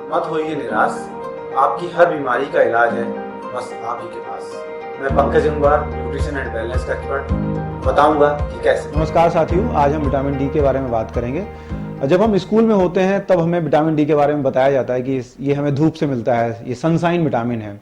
मत होइए निराश, आपकी हर बीमारी का इलाज है बस आप ही के पास। मैं पंकज अंगवार, न्यूट्रिशन एंड वेलनेस का एक्सपर्ट, बताऊंगा कि कैसे। नमस्कार साथियों, आज हम विटामिन डी के बारे में बात करेंगे। जब हम स्कूल में होते हैं तब हमें विटामिन डी के बारे में बताया जाता है कि ये हमें धूप से मिलता है, ये सनसाइन विटामिन है।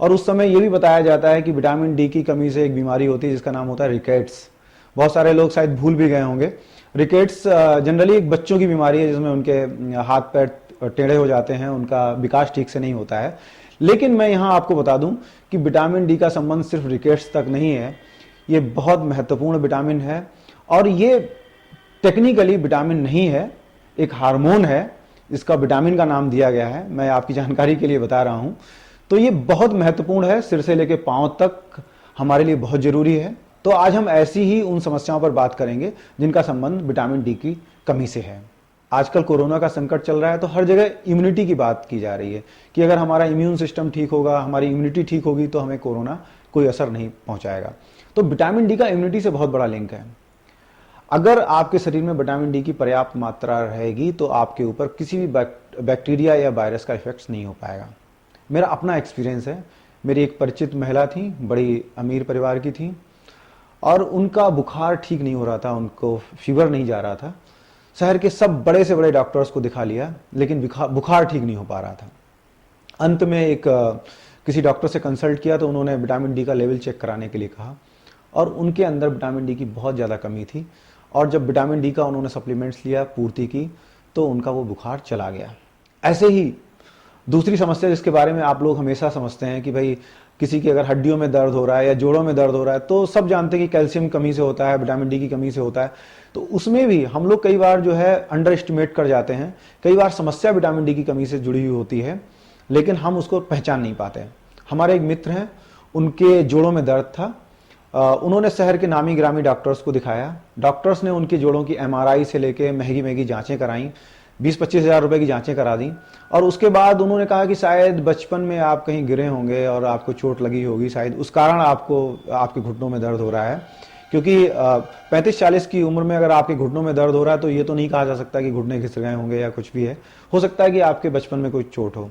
और उस समय ये भी बताया जाता है कि विटामिन डी की कमी से एक बीमारी होती है जिसका नाम होता है रिकेट्स। बहुत सारे लोग शायद भूल भी गए होंगे। रिकेट्स जनरली एक बच्चों की बीमारी है जिसमें उनके हाथ पैर टेढ़े हो जाते हैं, उनका विकास ठीक से नहीं होता है। लेकिन मैं यहाँ आपको बता दूं कि विटामिन डी का संबंध सिर्फ रिकेट्स तक नहीं है, ये बहुत महत्वपूर्ण विटामिन है। और ये टेक्निकली विटामिन नहीं है, एक हार्मोन है, इसका विटामिन का नाम दिया गया है। मैं आपकी जानकारी के लिए बता रहा हूं। तो ये बहुत महत्वपूर्ण है, सिर से लेकर पांव तक हमारे लिए बहुत जरूरी है। तो आज हम ऐसी ही उन समस्याओं पर बात करेंगे जिनका संबंध विटामिन डी की कमी से है। आजकल कोरोना का संकट चल रहा है तो हर जगह इम्यूनिटी की बात की जा रही है कि अगर हमारा इम्यून सिस्टम ठीक होगा, हमारी इम्यूनिटी ठीक होगी तो हमें कोरोना कोई असर नहीं पहुंचाएगा। तो विटामिन डी का इम्यूनिटी से बहुत बड़ा लिंक है। अगर आपके शरीर में विटामिन डी की पर्याप्त मात्रा रहेगी तो आपके ऊपर किसी भी बैक्टीरिया या वायरस का इफेक्ट नहीं हो पाएगा। मेरा अपना एक्सपीरियंस है। मेरी एक परिचित महिला थी, बड़ी अमीर परिवार की थी, और उनका बुखार ठीक नहीं हो रहा था, उनको फीवर नहीं जा रहा था। शहर के सब बड़े से बड़े डॉक्टर्स को दिखा लिया लेकिन बुखार ठीक नहीं हो पा रहा था। अंत में किसी डॉक्टर से कंसल्ट किया तो उन्होंने विटामिन डी का लेवल चेक कराने के लिए कहा और उनके अंदर विटामिन डी की बहुत ज़्यादा कमी थी। और जब विटामिन डी का उन्होंने सप्लीमेंट्स लिया, पूर्ति की, तो उनका वो बुखार चला गया। ऐसे ही दूसरी समस्या जिसके बारे में आप लोग हमेशा समझते हैं कि भाई किसी की अगर हड्डियों में दर्द हो रहा है या जोड़ों में दर्द हो रहा है तो सब जानते हैं कि कैल्शियम कमी से होता है, विटामिन डी की कमी से होता है। तो उसमें भी हम लोग कई बार जो है अंडर एस्टिमेट कर जाते हैं। कई बार समस्या विटामिन डी की कमी से जुड़ी हुई होती है लेकिन हम उसको पहचान नहीं पाते। हमारे एक मित्र हैं, उनके जोड़ों में दर्द था। उन्होंने शहर के नामी ग्रामी डॉक्टर्स को दिखाया। डॉक्टर्स ने उनकी जोड़ों की एमआरआई से लेके महंगी महंगी जांचें कराई, 20-25 हज़ार रुपए की जांचें करा दी। और उसके बाद उन्होंने कहा कि शायद बचपन में आप कहीं गिरे होंगे और आपको चोट लगी होगी, शायद उस कारण आपको आपके घुटनों में दर्द हो रहा है। क्योंकि 35-40 की उम्र में अगर आपके घुटनों में दर्द हो रहा है तो ये तो नहीं कहा जा सकता कि घुटने घिस गए होंगे या कुछ भी है। हो सकता है कि आपके बचपन में कोई चोट हो।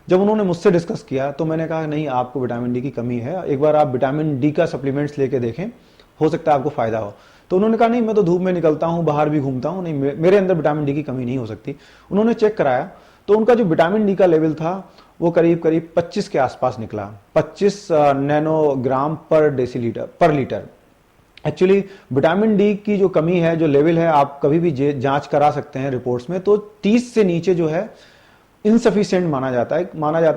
जब उन्होंने मुझसे डिस्कस किया तो मैंने कहा नहीं, आपको विटामिन डी की कमी है, एक बार आप विटामिन डी का सप्लीमेंट्स लेके देखें, हो सकता है आपको फायदा हो। तो उन्होंने कहा नहीं, मैं तो धूप में निकलता हूँ, बाहर भी घूमता हूँ, नहीं मेरे अंदर विटामिन डी की कमी नहीं हो सकती। उन्होंने चेक कराया तो उनका जो विटामिन डी का लेवल था वो करीब करीब 25 के आसपास निकला, 25 नैनोग्राम पर डेसीलीटर पर लीटर। एक्चुअली विटामिन डी की जो कमी है, जो लेवल है, आप कभी भी जांच करा सकते हैं रिपोर्ट्स में, तो 30 से नीचे जो है इनसफिशिएंट माना जाता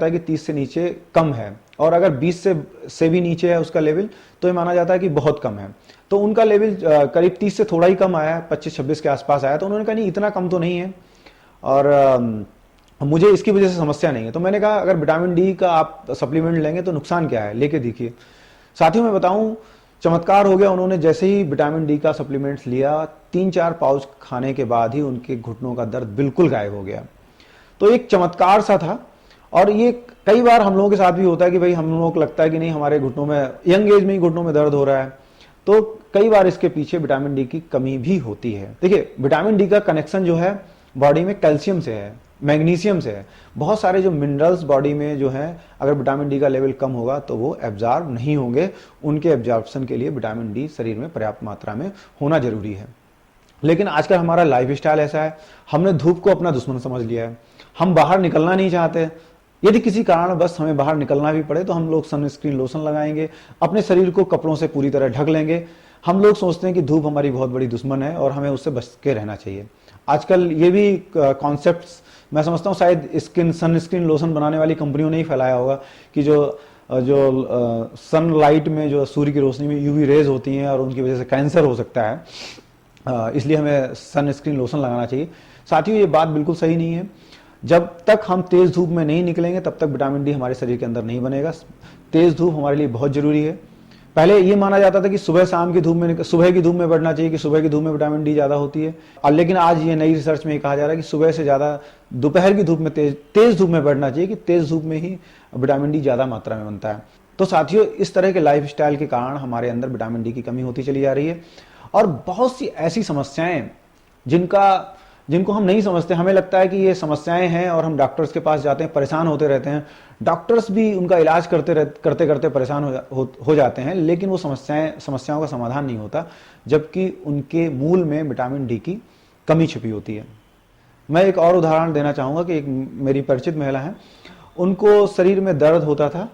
है कि 30 से नीचे कम है। और अगर 20 से भी नीचे है उसका लेवल तो ये माना जाता है कि बहुत कम है। तो उनका लेवल करीब 30 से थोड़ा ही कम आया, 25-26 के आसपास आया। तो उन्होंने कहा नहीं, इतना कम तो नहीं है और मुझे इसकी वजह से समस्या नहीं है। तो मैंने कहा अगर विटामिन डी का आप सप्लीमेंट लेंगे तो नुकसान क्या है, लेके देखिए। साथियों मैं बताऊं, चमत्कार हो गया। उन्होंने जैसे ही विटामिन डी का सप्लीमेंट्स लिया, 3-4 पाउच खाने के बाद ही उनके घुटनों का दर्द बिल्कुल गायब हो गया। तो एक चमत्कार सा था। और ये कई बार हम लोगों के साथ भी होता है कि भाई हम लोगों को लगता है कि नहीं, हमारे घुटनों में यंग एज में ही घुटनों में दर्द हो रहा है। तो कई बार इसके पीछे विटामिन डी की कमी भी होती है। देखिए, विटामिन डी का कनेक्शन जो है बॉडी में कैल्शियम से है, मैग्नीशियम से है। बहुत सारे जो मिनरल्स बॉडी में जो है, अगर विटामिन डी का लेवल कम होगा तो वो एब्जॉर्ब नहीं होंगे। उनके एब्जॉर्प्शन के लिए विटामिन डी शरीर में पर्याप्त मात्रा में होना जरूरी है। लेकिन आजकल हमारा लाइफस्टाइल ऐसा है, हमने धूप को अपना दुश्मन समझ लिया है। हम बाहर निकलना नहीं चाहते। यदि किसी कारण बस हमें बाहर निकलना भी पड़े तो हम लोग सनस्क्रीन लोशन लगाएंगे, अपने शरीर को कपड़ों से पूरी तरह ढक लेंगे। हम लोग सोचते हैं कि धूप हमारी बहुत बड़ी दुश्मन है और हमें उससे बच के रहना चाहिए। आजकल ये भी कॉन्सेप्ट्स मैं समझता हूँ शायद सनस्क्रीन लोशन बनाने वाली कंपनियों ने ही फैलाया होगा कि जो सनलाइट में, जो सूर्य की रोशनी में यूवी रेज होती हैं और उनकी वजह से कैंसर हो सकता है, इसलिए हमें सनस्क्रीन लोशन लगाना चाहिए। साथियों ये बात बिल्कुल सही नहीं है। जब तक हम तेज धूप में नहीं निकलेंगे तब तक विटामिन डी हमारे शरीर के अंदर नहीं बनेगा। तेज धूप हमारे लिए बहुत जरूरी है। पहले ये माना जाता था कि सुबह शाम की धूप में, सुबह की धूप में बढ़ना चाहिए कि सुबह की धूप में विटामिन डी ज्यादा होती है। और लेकिन आज ये नई रिसर्च में कहा जा रहा है कि सुबह से ज्यादा दोपहर की धूप में, तेज धूप में बढ़ना चाहिए कि तेज धूप में ही विटामिन डी ज्यादा मात्रा में बनता है। तो साथियों, इस तरह के लाइफ स्टाइल के कारण हमारे अंदर विटामिन डी की कमी होती चली जा रही है। और बहुत सी ऐसी समस्याएं जिनका जिनको हम नहीं समझते। हमें लगता है कि ये समस्याएं हैं और हम डॉक्टर्स के पास जाते हैं, परेशान होते रहते हैं। डॉक्टर्स भी उनका इलाज करते करते परेशान हो जाते हैं, लेकिन वो समस्याओं का समाधान नहीं होता, जबकि उनके मूल में विटामिन डी की कमी छिपी होती है। मैं एक और उदाहरण देना चाहूँगा कि एक मेरी परिचित महिला है, उनको शरीर में दर्द होता था,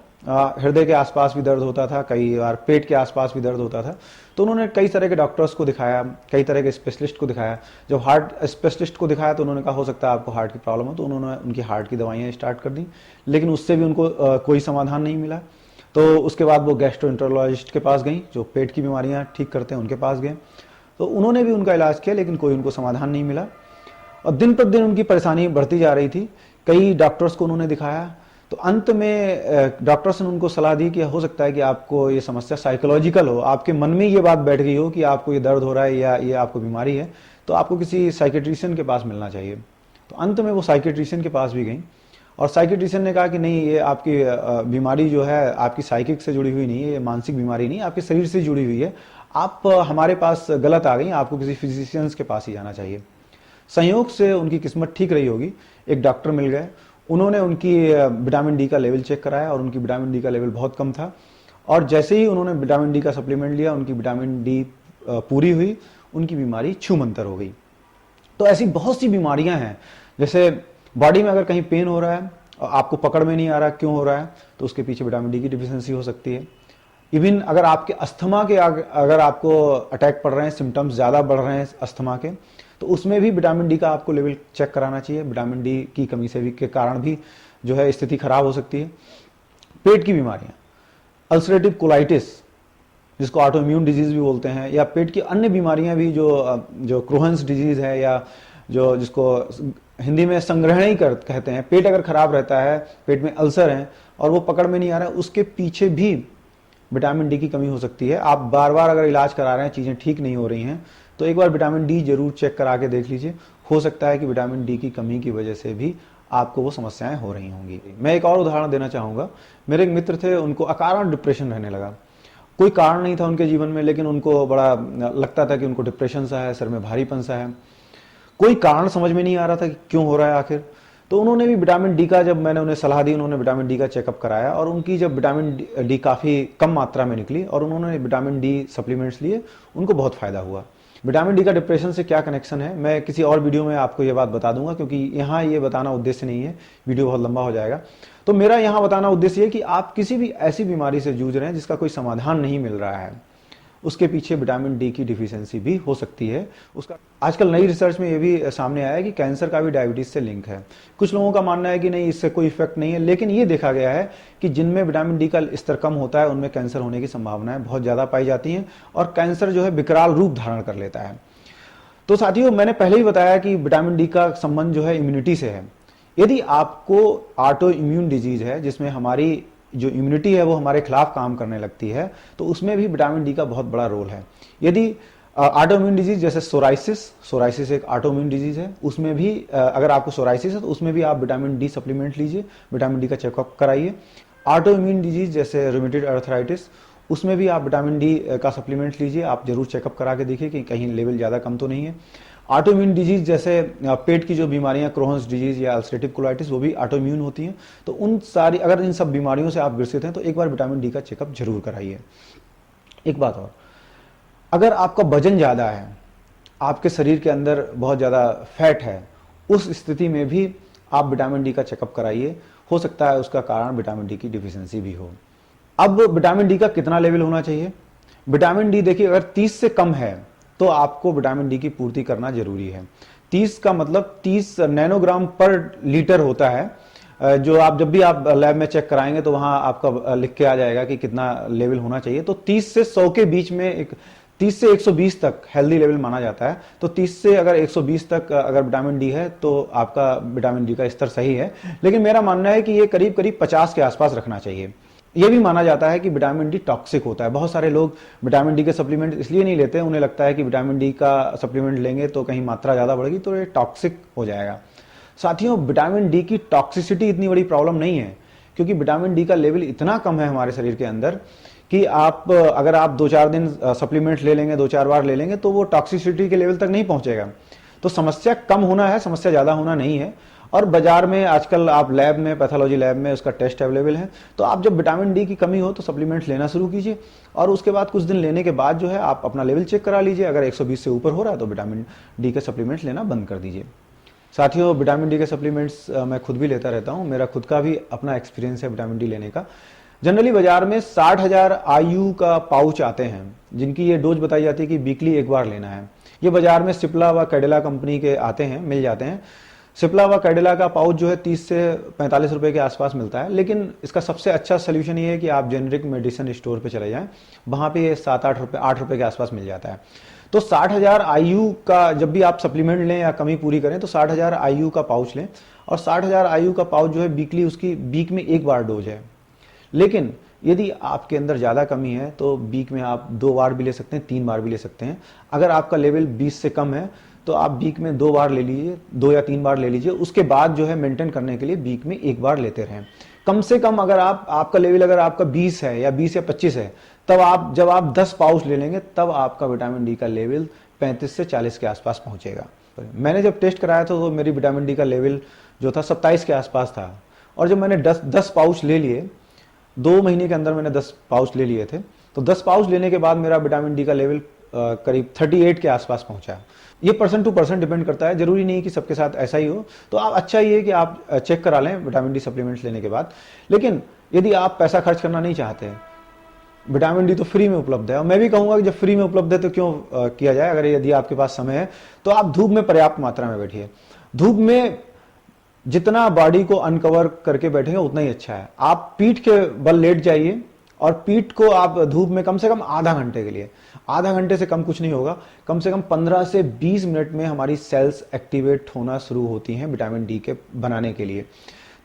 हृदय के आसपास भी दर्द होता था, कई बार पेट के आसपास भी दर्द होता था। तो उन्होंने कई तरह के डॉक्टर्स को दिखाया, कई तरह के स्पेशलिस्ट को दिखाया। जब हार्ट स्पेशलिस्ट को दिखाया तो उन्होंने कहा हो सकता है आपको हार्ट की प्रॉब्लम हो, तो उन्होंने उनकी हार्ट की दवाइयाँ स्टार्ट कर दी, लेकिन उससे भी उनको कोई समाधान नहीं मिला। तो उसके बाद वो गैस्ट्रोएंटरोलॉजिस्ट के पास गई, जो पेट की बीमारियाँ ठीक करते हैं, उनके पास गए। तो उन्होंने भी उनका इलाज किया, लेकिन कोई उनको समाधान नहीं मिला और दिन पर दिन उनकी परेशानी बढ़ती जा रही थी। कई डॉक्टर्स को उन्होंने दिखाया, तो अंत में डॉक्टर्स ने उनको सलाह दी कि हो सकता है कि आपको ये समस्या साइकोलॉजिकल हो, आपके मन में ये बात बैठ गई हो कि आपको ये दर्द हो रहा है या ये आपको बीमारी है, तो आपको किसी साइकेट्रिशियन के पास मिलना चाहिए। तो अंत में वो साइकेट्रिशियन के पास भी गई और साइकेट्रिशियन ने कहा कि नहीं, ये आपकी बीमारी जो है आपकी साइकिक से जुड़ी हुई नहीं है, ये मानसिक बीमारी नहीं, आपके शरीर से जुड़ी हुई है, आप हमारे पास गलत आ गई, आपको किसी फिजिशियंस के पास ही जाना चाहिए। संयोग से उनकी किस्मत ठीक रही होगी, एक डॉक्टर मिल गए, उन्होंने उनकी विटामिन डी का लेवल चेक कराया और उनकी विटामिन डी का लेवल बहुत कम था, और जैसे ही उन्होंने विटामिन डी का सप्लीमेंट लिया, उनकी विटामिन डी पूरी हुई, उनकी बीमारी छूमंतर हो गई। तो ऐसी बहुत सी बीमारियां हैं, जैसे बॉडी में अगर कहीं पेन हो रहा है और आपको पकड़ में नहीं आ रहा क्यों हो रहा है, तो उसके पीछे विटामिन डी की डिफिशियंसी हो सकती है। इवन अगर आपके अस्थमा के अगर आपको अटैक पड़ रहे हैं, सिम्टम्स ज़्यादा बढ़ रहे हैं अस्थमा के, तो उसमें भी विटामिन डी का आपको लेवल चेक कराना चाहिए। विटामिन डी की कमी से भी के कारण भी जो है स्थिति खराब हो सकती है। पेट की बीमारियां, अल्सरेटिव कोलाइटिस जिसको ऑटो इम्यून डिजीज भी बोलते हैं, या पेट की अन्य बीमारियां भी जो क्रोहन्स डिजीज है, या जिसको हिंदी में संग्रहणी कहते हैं। पेट अगर खराब रहता है, पेट में अल्सर है और वो पकड़ में नहीं आ रहा है, उसके पीछे भी विटामिन डी की कमी हो सकती है। आप बार बार अगर इलाज करा रहे हैं, चीज़ें ठीक नहीं हो रही हैं, तो एक बार विटामिन डी जरूर चेक करा के देख लीजिए। हो सकता है कि विटामिन डी की कमी की वजह से भी आपको वो समस्याएं हो रही होंगी। मैं एक और उदाहरण देना चाहूँगा। मेरे एक मित्र थे, उनको अकारण डिप्रेशन रहने लगा। कोई कारण नहीं था उनके जीवन में, लेकिन उनको बड़ा लगता था कि उनको डिप्रेशन सा है, सर में भारीपन सा है। कोई कारण समझ में नहीं आ रहा था कि क्यों हो रहा है आखिर। तो उन्होंने भी विटामिन डी का, जब मैंने उन्हें सलाह दी, उन्होंने विटामिन डी का चेकअप कराया और उनकी जब विटामिन डी काफ़ी कम मात्रा में निकली और उन्होंने विटामिन डी सप्लीमेंट्स लिए, उनको बहुत फायदा हुआ। विटामिन डी का डिप्रेशन से क्या कनेक्शन है, मैं किसी और वीडियो में आपको ये बात बता दूंगा, क्योंकि यहाँ ये बताना उद्देश्य नहीं है, वीडियो बहुत लंबा हो जाएगा। तो मेरा यहाँ बताना उद्देश्य है कि आप किसी भी ऐसी बीमारी से जूझ रहे हैं जिसका कोई समाधान नहीं मिल रहा है, उसके पीछे विटामिन डी की डिफिशियंसी भी हो सकती है। उसका आजकल नई रिसर्च में ये भी सामने आया है कि कैंसर का भी डायबिटीज से लिंक है। कुछ लोगों का मानना है कि नहीं, इससे कोई इफेक्ट नहीं है, लेकिन ये देखा गया है कि जिनमें विटामिन डी का स्तर कम होता है उनमें कैंसर होने की संभावनाएं बहुत ज़्यादा पाई जाती हैं और कैंसर जो है विकराल रूप धारण कर लेता है। तो साथियों, मैंने पहले ही बताया कि विटामिन डी का संबंध जो है इम्यूनिटी से है। यदि आपको ऑटो इम्यून डिजीज है, जिसमें हमारी जो इम्यूनिटी है वो हमारे खिलाफ काम करने लगती है, तो उसमें भी विटामिन डी का बहुत बड़ा रोल है। यदि ऑटो इम्यून डिजीज जैसे सोराइसिस एक ऑटो इम्यून डिजीज है, उसमें भी अगर आपको सोराइसिस है तो उसमें भी आप विटामिन डी सप्लीमेंट लीजिए, विटामिन डी का चेकअप कराइए। ऑटो इम्यून डिजीज जैसे रूमेटॉइड अर्थराइटिस, उसमें भी आप विटामिन डी का सप्लीमेंट लीजिए, आप जरूर चेकअप करा के देखिए कि कहीं लेवल ज़्यादा कम तो नहीं है। ऑटो इम्यून डिजीज जैसे पेट की जो बीमारियां, क्रोहन्स डिजीज या अल्सरेटिव कोलाइटिस, वो भी ऑटो इम्यून होती हैं। तो उन सारी, अगर इन सब बीमारियों से आप ग्रसित हैं तो एक बार विटामिन डी का चेकअप जरूर कराइए। एक बात और, अगर आपका वजन ज़्यादा है, आपके शरीर के अंदर बहुत ज़्यादा फैट है, उस स्थिति में भी आप विटामिन डी का चेकअप कराइए। हो सकता है उसका कारण विटामिन डी की डिफिशियंसी भी हो। अब विटामिन डी का कितना लेवल होना चाहिए? विटामिन डी देखिए, अगर 30 से कम है तो आपको विटामिन डी की पूर्ति करना जरूरी है। 30 का मतलब 30 नैनोग्राम पर लीटर होता है, जो आप जब भी आप लैब में चेक कराएंगे तो वहां आपका लिख के आ जाएगा कि कितना लेवल होना चाहिए। तो 30 से 100 के बीच में, 30 से 120 तक हेल्दी लेवल माना जाता है। तो 30 से अगर 120 तक अगर विटामिन डी है तो आपका विटामिन डी का स्तर सही है। लेकिन मेरा मानना है कि ये करीब करीब 50 के आसपास रखना चाहिए। ये भी माना जाता है कि विटामिन डी टॉक्सिक होता है। बहुत सारे लोग विटामिन डी के सप्लीमेंट इसलिए नहीं लेते, उन्हें लगता है कि विटामिन डी का सप्लीमेंट लेंगे तो कहीं मात्रा ज़्यादा बढ़ेगी तो ये टॉक्सिक हो जाएगा। साथियों, विटामिन डी की टॉक्सिसिटी इतनी बड़ी प्रॉब्लम नहीं है, क्योंकि विटामिन डी का लेवल इतना कम है हमारे शरीर के अंदर कि आप अगर आप 2-4 दिन सप्लीमेंट ले लेंगे, 2-4 बार ले लेंगे, तो वो टॉक्सिसिटी के लेवल तक नहीं पहुंचेगा। तो समस्या कम होना है, समस्या ज़्यादा होना नहीं है। और बाजार में आजकल आप लैब में, पैथोलॉजी लैब में उसका टेस्ट अवेलेबल है। तो आप जब विटामिन डी की कमी हो तो सप्लीमेंट्स लेना शुरू कीजिए, और उसके बाद कुछ दिन लेने के बाद जो है आप अपना लेवल चेक करा लीजिए। अगर 120 से ऊपर हो रहा है तो विटामिन डी के सप्लीमेंट्स लेना बंद कर दीजिए। साथियों, विटामिन डी के सप्लीमेंट्स मैं खुद भी लेता रहता हूँ, मेरा खुद का भी अपना एक्सपीरियंस है विटामिन डी लेने का। जनरली बाजार में 60,000 IU का पाउच आते हैं, जिनकी ये डोज बताई जाती है कि वीकली एक बार लेना है। ये बाजार में सिप्ला व कैडिला कंपनी के आते हैं, मिल जाते हैं। सिप्ला व कैडिला का पाउच जो है 30 से 45 रुपए के आसपास मिलता है, लेकिन इसका सबसे अच्छा सोल्यूशन ये है कि आप जेनरिक मेडिसिन स्टोर पे चले जाएं, वहाँ पे ये 8 रुपए के आसपास मिल जाता है। तो 60,000 IU का जब भी आप सप्लीमेंट लें या कमी पूरी करें तो 60,000 IU का पाउच लें, और 60,000 IU का पाउच जो है वीकली, उसकी वीक में एक बार डोज है। लेकिन यदि आपके अंदर ज़्यादा कमी है तो वीक में आप 2 बार भी ले सकते हैं, 3 बार भी ले सकते हैं। अगर आपका लेवल 20 से कम है तो आप वीक में 2 बार ले लीजिए, 2 या 3 बार ले लीजिए। उसके बाद जो है मेंटेन करने के लिए वीक में एक बार लेते रहें। कम से कम अगर आपका लेवल अगर आपका 20 है या 20 या 25 है, तब जब आप 10 पाउच ले लेंगे तब आपका विटामिन डी का लेवल 35 से 40 के आसपास पहुंचेगा। मैंने जब टेस्ट कराया था तो मेरी विटामिन डी का लेवल जो था 27 के आसपास था, और जब मैंने 10 पाउच ले लिए, 2 महीने के अंदर मैंने 10 पाउच ले लिए थे, तो 10 पाउच लेने के बाद मेरा विटामिन डी का लेवल करीब 38 के आसपास पहुंचा। ये पर्सन टू पर्सन डिपेंड करता है, जरूरी नहीं कि सबके साथ ऐसा ही हो। तो आप अच्छा ये है कि आप चेक करा लें विटामिन डी सप्लीमेंट्स लेने के बाद। लेकिन यदि आप पैसा खर्च करना नहीं चाहते हैं, विटामिन डी तो फ्री में उपलब्ध है, और मैं भी कहूंगा कि जब फ्री में उपलब्ध है तो क्यों किया जाए। अगर यदि आपके पास समय है तो आप धूप में पर्याप्त मात्रा में बैठिए। धूप में जितना बॉडी को अनकवर करके बैठेंगे उतना ही अच्छा है। आप पीठ के बल लेट जाइए, और पीठ को आप धूप में कम से कम आधा घंटे के लिए, आधा घंटे से कम कुछ नहीं होगा, कम से कम 15 से 20 मिनट में हमारी सेल्स एक्टिवेट होना शुरू होती हैं विटामिन डी के बनाने के लिए।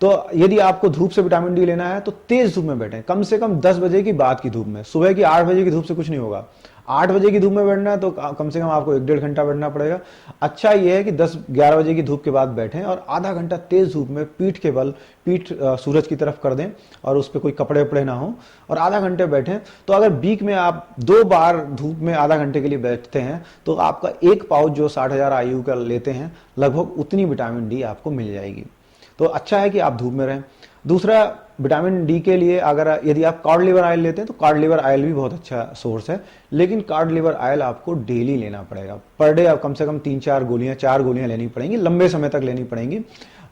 तो यदि आपको धूप से विटामिन डी लेना है तो तेज धूप में बैठें, कम से कम 10 बजे की बाद की धूप में। सुबह की 8 बजे की धूप से कुछ नहीं होगा। 8 बजे की धूप में बैठना है तो कम से कम आपको 1-1.5 घंटा बैठना पड़ेगा। अच्छा यह है कि 10-11 बजे की धूप के बाद बैठें, और आधा घंटा तेज धूप में पीठ के बल, पीठ सूरज की तरफ कर दें, और उस पर कोई कपड़े वपड़े ना हो, और आधा घंटे बैठें। तो अगर वीक में आप 2 बार धूप में आधा घंटे के लिए बैठते हैं तो आपका एक पाउच जो 60,000 IU का लेते हैं, लगभग उतनी विटामिन डी आपको मिल जाएगी। तो अच्छा है कि आप धूप में रहें। दूसरा, विटामिन डी के लिए अगर यदि आप कॉड लिवर ऑयल लेते हैं तो कॉड लिवर ऑयल भी बहुत अच्छा सोर्स है, लेकिन कॉड लिवर ऑयल आपको डेली लेना पड़ेगा। पर डे आप कम से कम 4 गोलियां लेनी पड़ेंगी, लंबे समय तक लेनी पड़ेंगी,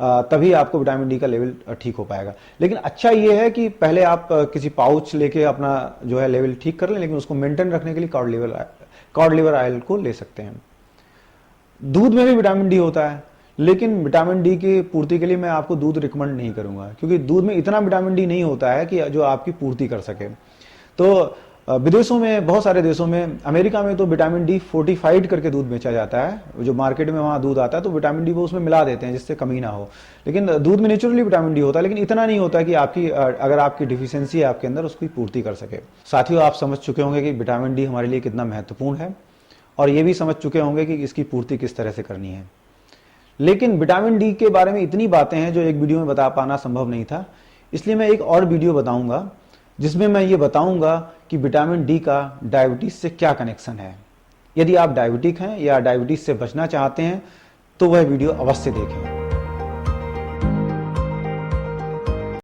तभी आपको विटामिन डी का लेवल ठीक हो पाएगा। लेकिन अच्छा ये है कि पहले आप किसी पाउच लेके अपना जो है लेवल ठीक कर लें, लेकिन उसको मेंटेन रखने के लिए कॉड लिवर ऑयल को ले सकते हैं। दूध में भी विटामिन डी होता है, लेकिन विटामिन डी की पूर्ति के लिए मैं आपको दूध रिकमेंड नहीं करूंगा, क्योंकि दूध में इतना विटामिन डी नहीं होता है कि जो आपकी पूर्ति कर सके। तो विदेशों में, बहुत सारे देशों में, अमेरिका में तो विटामिन डी फोर्टिफाइड करके दूध बेचा जाता है। जो मार्केट में वहाँ दूध आता है तो विटामिन डी वो उसमें मिला देते हैं जिससे कमी ना हो। लेकिन दूध में नेचुरली विटामिन डी होता है, लेकिन इतना नहीं होता कि आपकी अगर आपकी डिफिशियंसी है आपके अंदर, उसकी पूर्ति कर सके। साथियों, आप समझ चुके होंगे कि विटामिन डी हमारे लिए कितना महत्वपूर्ण है, और ये भी समझ चुके होंगे कि इसकी पूर्ति किस तरह से करनी है। लेकिन विटामिन डी के बारे में इतनी बातें हैं जो एक वीडियो में बता पाना संभव नहीं था, इसलिए मैं एक और वीडियो बताऊंगा जिसमें मैं ये बताऊंगा कि विटामिन डी का डायबिटीज से क्या कनेक्शन है। यदि आप डायबिटिक हैं या डायबिटीज से बचना चाहते हैं तो वह वीडियो अवश्य देखें।